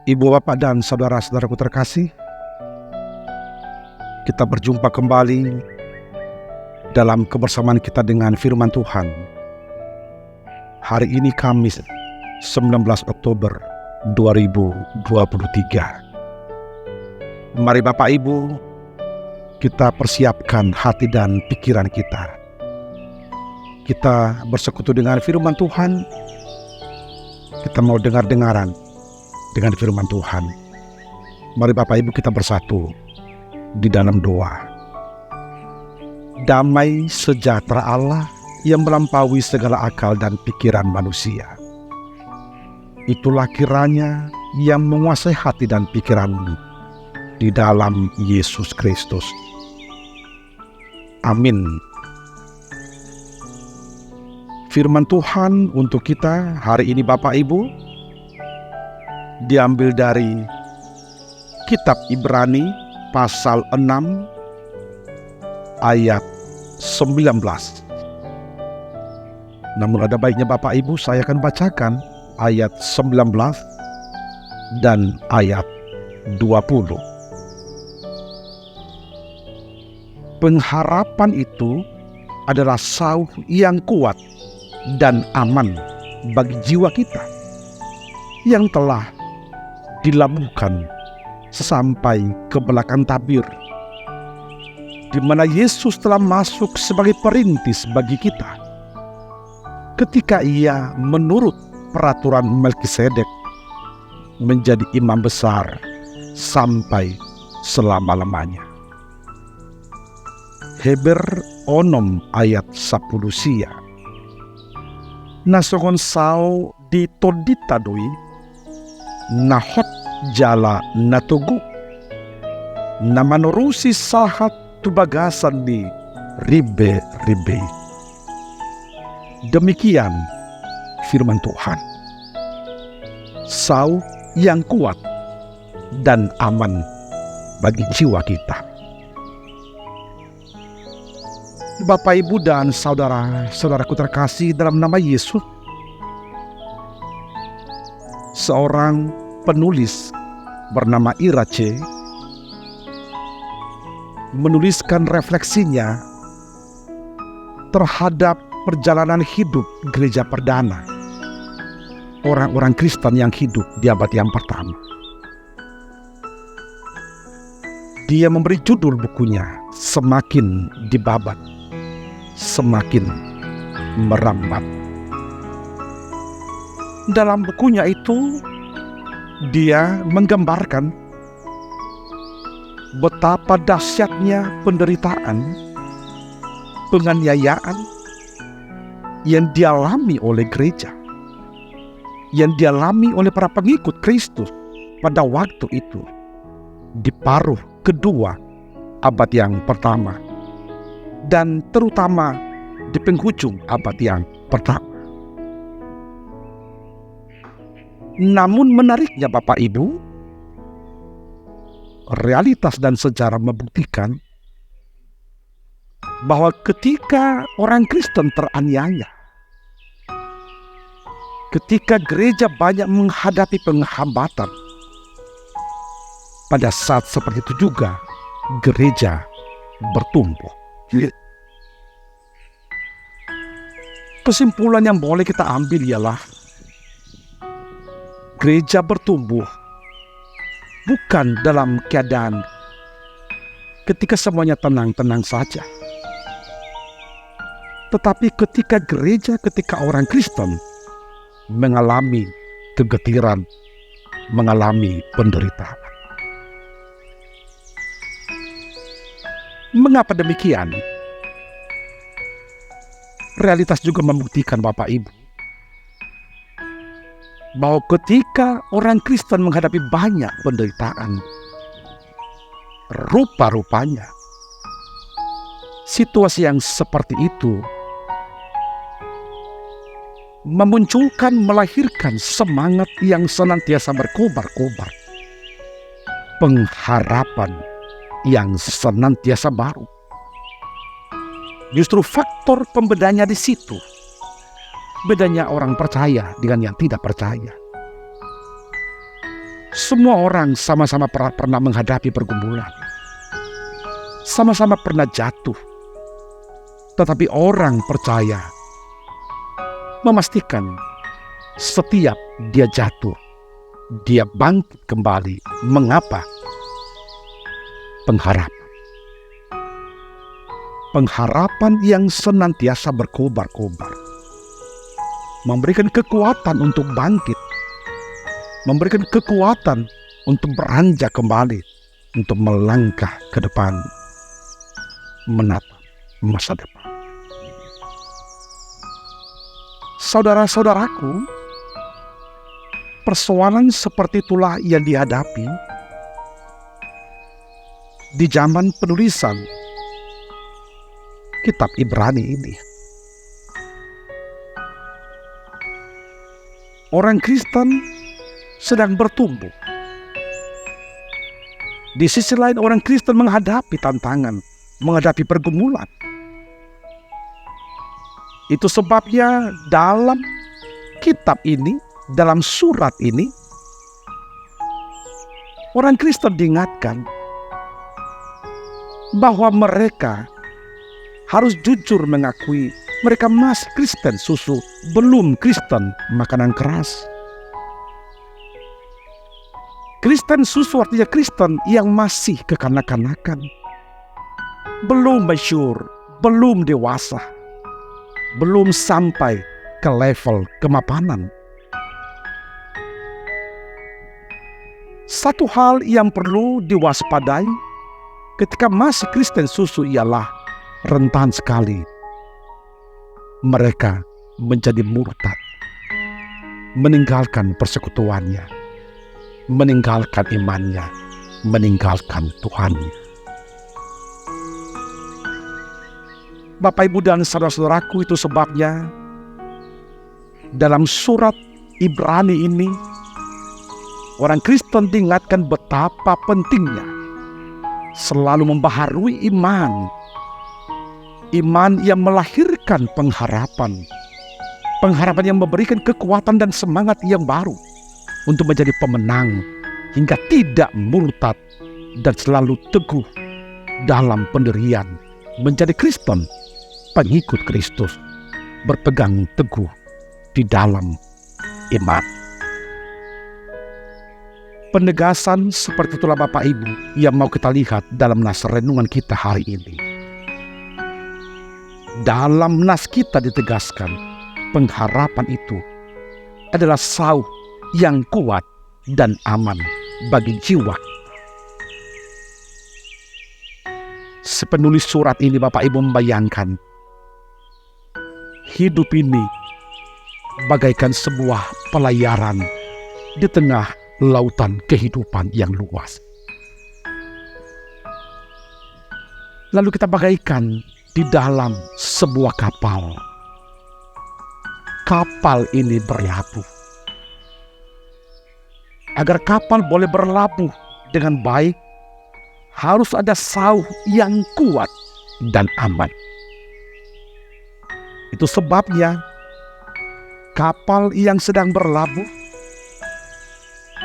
Ibu, bapak, dan saudara-saudaraku terkasih, kita berjumpa kembali dalam kebersamaan kita dengan firman Tuhan. Hari ini Kamis 19 Oktober 2023. Mari Bapak Ibu, kita persiapkan hati dan pikiran kita. Kita bersekutu dengan firman Tuhan. Kita mau dengar-dengaran dengan firman Tuhan. Mari Bapak Ibu kita bersatu di dalam doa. Damai sejahtera Allah yang melampaui segala akal dan pikiran manusia, itulah kiranya yang menguasai hati dan pikiranmu di dalam Yesus Kristus. Amin. Firman Tuhan untuk kita hari ini Bapak Ibu diambil dari kitab Ibrani pasal 6 ayat 19. Namun ada baiknya Bapak Ibu saya akan bacakan ayat 19 dan ayat 20. Pengharapan itu adalah sauh yang kuat dan aman bagi jiwa kita yang telah dilabuhkan sampai ke belakang tabir, di mana Yesus telah masuk sebagai perintis bagi kita ketika ia menurut peraturan Melkisedek menjadi imam besar sampai selama-lamanya. Heber onom ayat 10 sia. Nasogon sao di toditadoi nahot jala natogu namanurusi sahat tubagasan di ribe-ribe. Demikian firman Tuhan. Sau yang kuat dan aman bagi jiwa kita. Bapak, Ibu, dan saudara-saudaraku terkasih dalam nama Yesus, seorang penulis bernama Irache menuliskan refleksinya terhadap perjalanan hidup gereja perdana, orang-orang Kristen yang hidup di abad yang pertama. Dia memberi judul bukunya Semakin Dibabat, Semakin Merambat. Dalam bukunya itu dia menggambarkan betapa dahsyatnya penderitaan, penganiayaan yang dialami oleh gereja, yang dialami oleh para pengikut Kristus pada waktu itu di paruh kedua abad yang pertama, dan terutama di penghujung abad yang pertama. Namun menariknya Bapak Ibu, realitas dan sejarah membuktikan bahwa ketika orang Kristen teraniaya, ketika gereja banyak menghadapi penghambatan, pada saat seperti itu juga gereja bertumbuh. Kesimpulan yang boleh kita ambil ialah gereja bertumbuh bukan dalam keadaan ketika semuanya tenang-tenang saja, tetapi ketika orang Kristen mengalami kegetiran, mengalami penderitaan. Mengapa demikian? Realitas juga membuktikan Bapak Ibu bahwa ketika orang Kristen menghadapi banyak penderitaan, rupa-rupanya situasi yang seperti itu melahirkan semangat yang senantiasa berkobar-kobar, pengharapan yang senantiasa baru. Justru faktor pembedanya di situ. Bedanya orang percaya dengan yang tidak percaya. Semua orang sama-sama pernah menghadapi pergumulan. Sama-sama pernah jatuh. Tetapi orang percaya memastikan setiap dia jatuh, dia bangkit kembali. Mengapa? Pengharapan. Pengharapan yang senantiasa berkobar-kobar. Memberikan kekuatan untuk bangkit. Memberikan kekuatan untuk beranjak kembali. Untuk melangkah ke depan. Menatap masa depan. Saudara-saudaraku, persoalan seperti itulah yang dihadapi di zaman penulisan kitab Ibrani ini. Orang Kristen sedang bertumbuh. Di sisi lain orang Kristen menghadapi tantangan, menghadapi pergumulan. Itu sebabnya dalam kitab ini, dalam surat ini, orang Kristen diingatkan bahwa mereka harus jujur mengakui mereka masih Kristen susu, belum Kristen makanan keras. Kristen susu artinya Kristen yang masih kekanak-kanakan, belum mature, belum dewasa, belum sampai ke level kemapanan. Satu hal yang perlu diwaspadai ketika masih Kristen susu ialah rentan sekali mereka menjadi murtad, meninggalkan persekutuannya, meninggalkan imannya, meninggalkan Tuhannya. Bapak, Ibu, dan saudara-saudaraku, itu sebabnya dalam surat Ibrani ini orang Kristen diingatkan betapa pentingnya selalu membaharui iman. Iman yang melahirkan pengharapan. Pengharapan yang memberikan kekuatan dan semangat yang baru untuk menjadi pemenang hingga tidak murtad dan selalu teguh dalam pendirian menjadi Kristen, pengikut Kristus, berpegang teguh di dalam iman. Penegasan seperti itulah Bapak Ibu yang mau kita lihat dalam nas renungan kita hari ini. Dalam nas kita ditegaskan pengharapan itu adalah sauh yang kuat dan aman bagi jiwa. Sepenulis surat ini Bapak Ibu membayangkan hidup ini bagaikan sebuah pelayaran di tengah lautan kehidupan yang luas. Lalu kita bagaikan di dalam sebuah kapal. Kapal ini berlabuh. Agar kapal boleh berlabuh dengan baik, harus ada sauh yang kuat dan aman. Itu sebabnya kapal yang sedang berlabuh,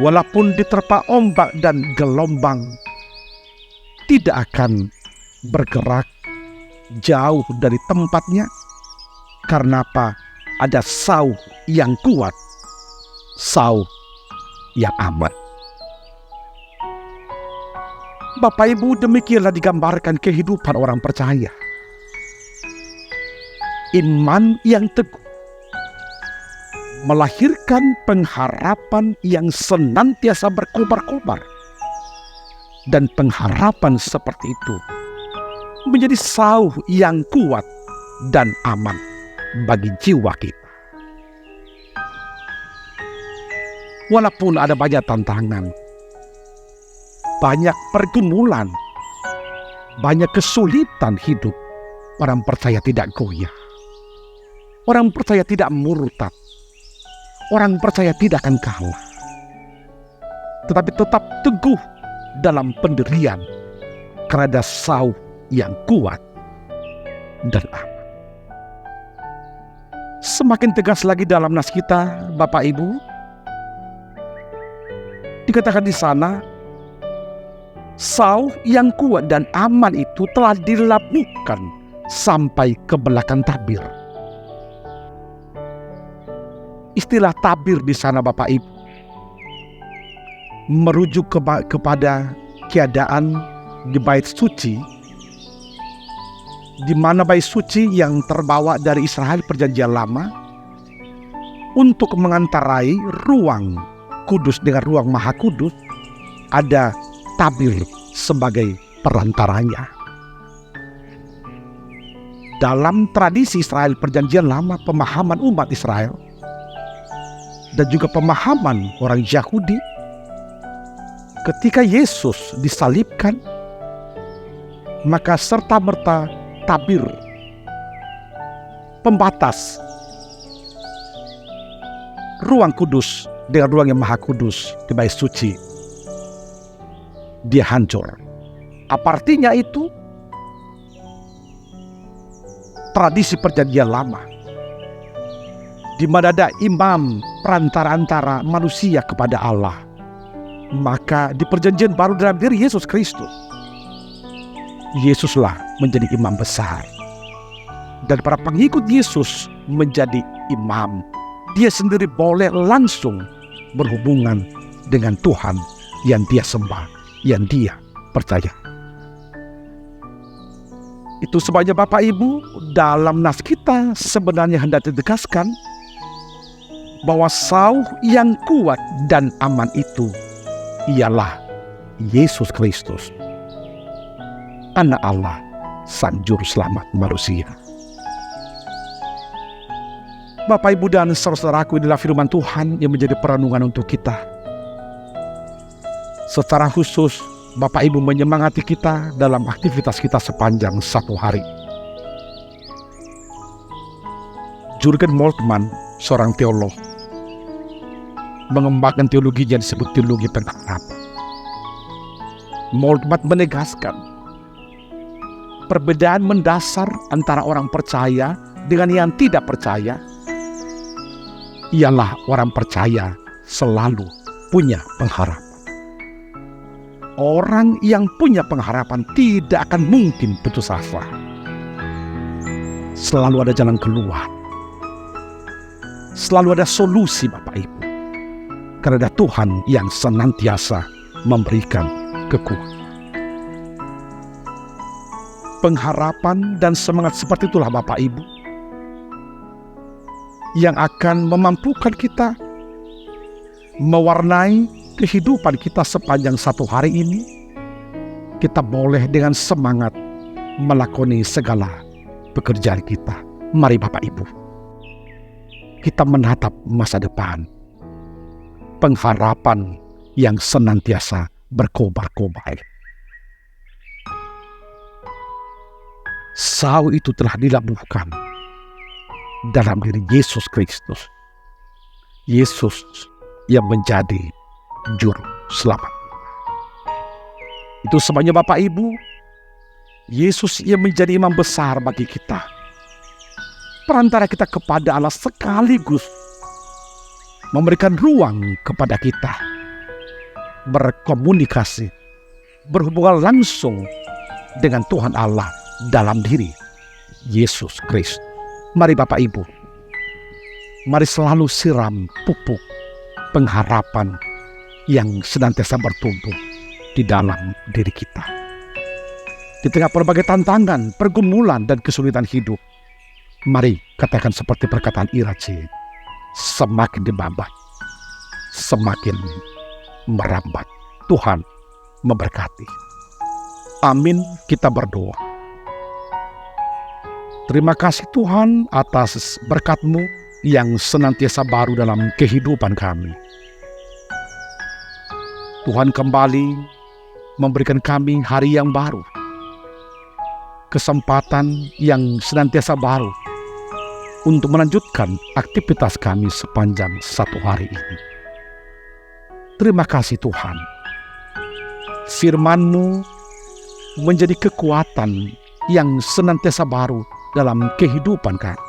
walaupun diterpa ombak dan gelombang, tidak akan bergerak jauh dari tempatnya. Karena apa? Ada sauh yang kuat, sauh yang aman. Bapak Ibu, demikianlah digambarkan kehidupan orang percaya. Iman yang teguh melahirkan pengharapan yang senantiasa berkobar-kobar. Dan pengharapan seperti itu menjadi sauh yang kuat dan aman bagi jiwa kita. Walaupun ada banyak tantangan, banyak pergumulan, banyak kesulitan hidup, orang percaya tidak goyah. Orang percaya tidak murtad. Orang percaya tidak akan kalah. Tetapi tetap teguh dalam pendirian karena ada sauh yang kuat dan aman. Semakin tegas lagi dalam nas kita, Bapak Ibu, dikatakan di sana, sauh yang kuat dan aman itu telah dilabuhkan sampai ke belakang tabir. Istilah tabir di sana Bapak Ibu merujuk kepada keadaan di bait suci, di mana bait suci yang terbawa dari Israel Perjanjian Lama untuk mengantarai ruang kudus dengan ruang maha kudus, ada tabir sebagai perantaranya. Dalam tradisi Israel Perjanjian Lama, pemahaman umat Israel dan juga pemahaman orang Yahudi, ketika Yesus disalibkan, maka serta-merta tabir pembatas ruang kudus dengan ruang yang maha kudus di bait suci, dia hancur. Apa artinya itu? Tradisi Perjanjian Lama, di mana ada imam perantara antara manusia kepada Allah. Maka di Perjanjian Baru dalam diri Yesus Kristus, Yesuslah menjadi imam besar, dan para pengikut Yesus menjadi imam. Dia sendiri boleh langsung berhubungan dengan Tuhan yang dia sembah, yang dia percaya. Itu sebabnya Bapak Ibu, dalam nas kita sebenarnya hendak ditegaskan bahwa sauh yang kuat dan aman itu ialah Yesus Kristus, Anak Allah, Sang Juru Selamat manusia. Bapak, Ibu, dan saudaraku, inilah firman Tuhan yang menjadi perenungan untuk kita. Secara khusus, Bapak Ibu menyemangati kita dalam aktivitas kita sepanjang satu hari. Jurgen Moltmann, seorang teolog, mengembangkan teologinya disebut teologi pengharapan. Moltmann menegaskan perbedaan mendasar antara orang percaya dengan yang tidak percaya ialah orang percaya selalu punya pengharapan. Orang yang punya pengharapan tidak akan mungkin putus asa. Selalu ada jalan keluar. Selalu ada solusi Bapak Ibu. Karena Tuhan yang senantiasa memberikan kekuatan. Pengharapan dan semangat seperti itulah Bapak Ibu yang akan memampukan kita mewarnai kehidupan kita sepanjang satu hari ini. Kita boleh dengan semangat melakoni segala pekerjaan kita. Mari Bapak Ibu, kita menatap masa depan. Pengharapan yang senantiasa berkobar-kobar. Sauh itu telah dilabuhkan dalam diri Yesus Kristus. Yesus yang menjadi Juru Selamat. Itu sebabnya Bapak Ibu, Yesus yang menjadi imam besar bagi kita, perantara kita kepada Allah, sekaligus memberikan ruang kepada kita berkomunikasi, berhubungan langsung dengan Tuhan Allah dalam diri Yesus Kristus. Mari Bapak Ibu, mari selalu siram pupuk pengharapan yang senantiasa bertumbuh di dalam diri kita. Di tengah berbagai tantangan, pergumulan, dan kesulitan hidup, mari katakan seperti perkataan Iraci, semakin dibabat, semakin merambat. Tuhan memberkati. Amin. Kita berdoa. Terima kasih Tuhan atas berkat-Mu yang senantiasa baru dalam kehidupan kami. Tuhan kembali memberikan kami hari yang baru, kesempatan yang senantiasa baru untuk melanjutkan aktivitas kami sepanjang satu hari ini. Terima kasih Tuhan. Firman-Mu menjadi kekuatan yang senantiasa baru dalam kehidupan kami.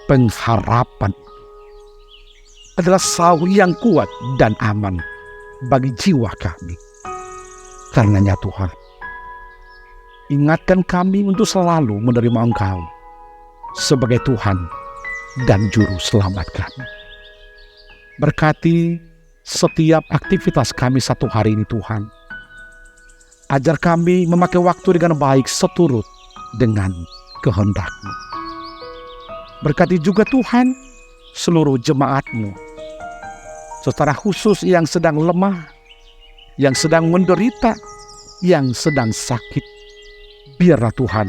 Pengharapan adalah sauh yang kuat dan aman bagi jiwa kami. Karenanya Tuhan, ingatkan kami untuk selalu menerima Engkau sebagai Tuhan dan Juru Selamat kami. Berkati setiap aktivitas kami satu hari ini Tuhan. Ajar kami memakai waktu dengan baik seturut dengan kehendak-Mu. Berkati juga Tuhan seluruh jemaat-Mu, secara khusus yang sedang lemah, yang sedang menderita, yang sedang sakit. Biarlah Tuhan,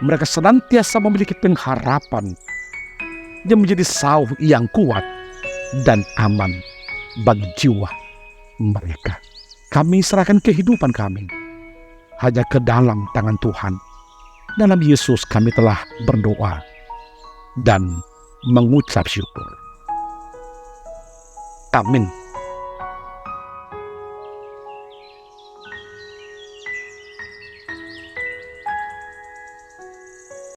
mereka senantiasa memiliki pengharapan yang menjadi sauh yang kuat dan aman bagi jiwa mereka. Kami serahkan kehidupan kami hanya ke dalam tangan Tuhan. Dalam Yesus kami telah berdoa dan mengucap syukur. Amin.